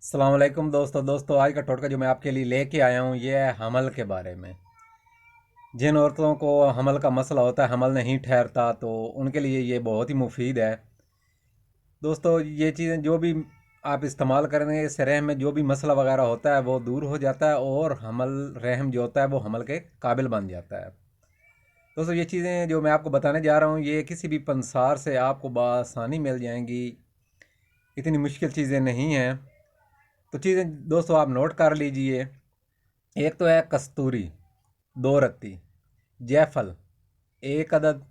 अस्सलाम वालेकुम दोस्तों आज का टोटका जो मैं आपके लिए लेके आया हूँ ये है हमल के बारे में। जिन औरतों को हमल का मसला होता है, हमल नहीं ठहरता, तो उनके लिए ये बहुत ही मुफीद है। दोस्तों ये चीज़ें जो भी आप इस्तेमाल करेंगे, इस रहम में जो भी मसला वगैरह होता है वो दूर हो जाता है और हमल रहम जो होता है वो हमल के काबिल बन जाता है। दोस्तों ये चीज़ें जो मैं आपको बताने जा रहा हूँ ये किसी भी पंसार से आपको बआसानी मिल जाएंगी, इतनी मुश्किल चीज़ें नहीं हैं। तो चीज़ें दोस्तों आप नोट कर लीजिए। एक तो है कस्तूरी 2 रत्ती, जायफल 1 अदद,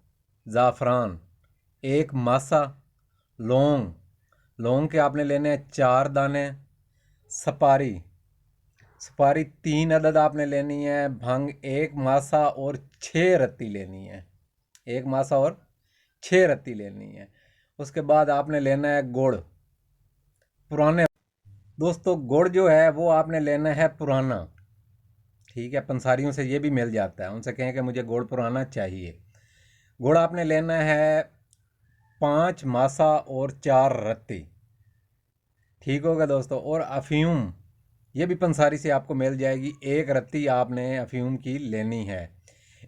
ज़ाफ़रान 1 मासा, लौंग लौंग के आपने लेने हैं 4 दाने, सपारी सपारी 3 अदद आपने लेनी है, भंग 1 मासा और 6 रत्ती लेनी है, 1 मासा और 6 रत्ती लेनी है। उसके बाद आपने लेना है गुड़ पुराने। दोस्तों गुड़ जो है वो आपने लेना है पुराना, ठीक है। पंसारियों से ये भी मिल जाता है, उनसे कहें कि मुझे गुड़ पुराना चाहिए। गुड़ आपने लेना है 5 मासा और 4 रत्ती, ठीक होगा दोस्तों। और अफीम ये भी पंसारी से आपको मिल जाएगी, 1 रत्ती आपने अफीम की लेनी है।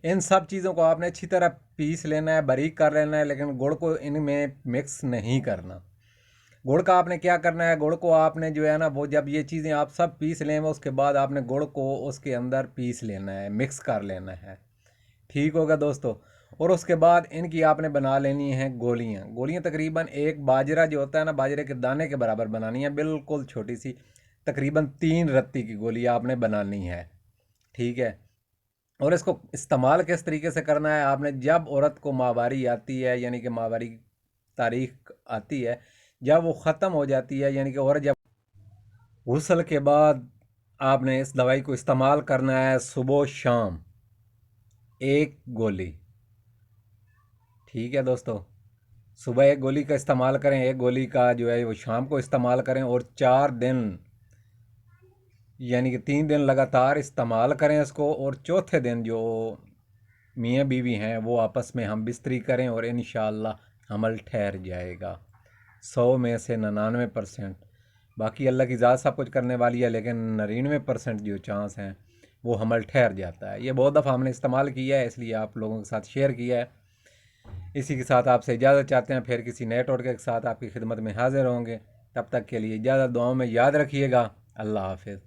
इन सब चीज़ों को आपने अच्छी तरह पीस लेना है, बारीक कर लेना है, लेकिन गुड़ को इनमें मिक्स नहीं करना। गुड़ का आपने क्या करना है, गुड़ को आपने जो है ना वो जब ये चीज़ें आप सब पीस लें उसके बाद आपने गुड़ को उसके अंदर पीस लेना है, मिक्स कर लेना है, ठीक होगा दोस्तों। और उसके बाद इनकी आपने बना लेनी है गोलियां। गोलियां तकरीबन एक बाजरा जो होता है ना, बाजरे के दाने के बराबर बनानी है, बिल्कुल छोटी सी, तकरीबन 3 रत्ती की गोली आपने बनानी है, ठीक है। और इसको इस्तेमाल किस तरीके से करना है, आपने जब औरत को माहवारी आती है, यानी कि माहवारी तारीख आती है, जब वो ख़त्म हो जाती है, यानी कि औरत जब गुस्ल के बाद आपने इस दवाई को इस्तेमाल करना है सुबह शाम 1 गोली, ठीक है दोस्तों। सुबह 1 गोली का इस्तेमाल करें, 1 गोली का जो है वो शाम को इस्तेमाल करें, और 4 दिन यानी कि 3 दिन लगातार इस्तेमाल करें इसको। और चौथे दिन जो मियाँ बीवी हैं वो आपस में हम बिस्तरी करें और इंशाअल्लाह हमल ठहर जाएगा 100 में से 99%। बाकी अल्लाह की ज़ात सब कुछ करने वाली है, लेकिन 99% जो चांस हैं वो हमल ठहर जाता है। ये बहुत दफ़ा हमने इस्तेमाल किया है, इसलिए आप लोगों के साथ शेयर किया है। इसी के साथ आपसे इजाज़त चाहते हैं, फिर किसी नए टोटके के साथ आपकी खिदमत में हाजिर होंगे। तब तक के लिए इजाज़त, दुआओं में याद रखिएगा। अल्लाह हाफिज़।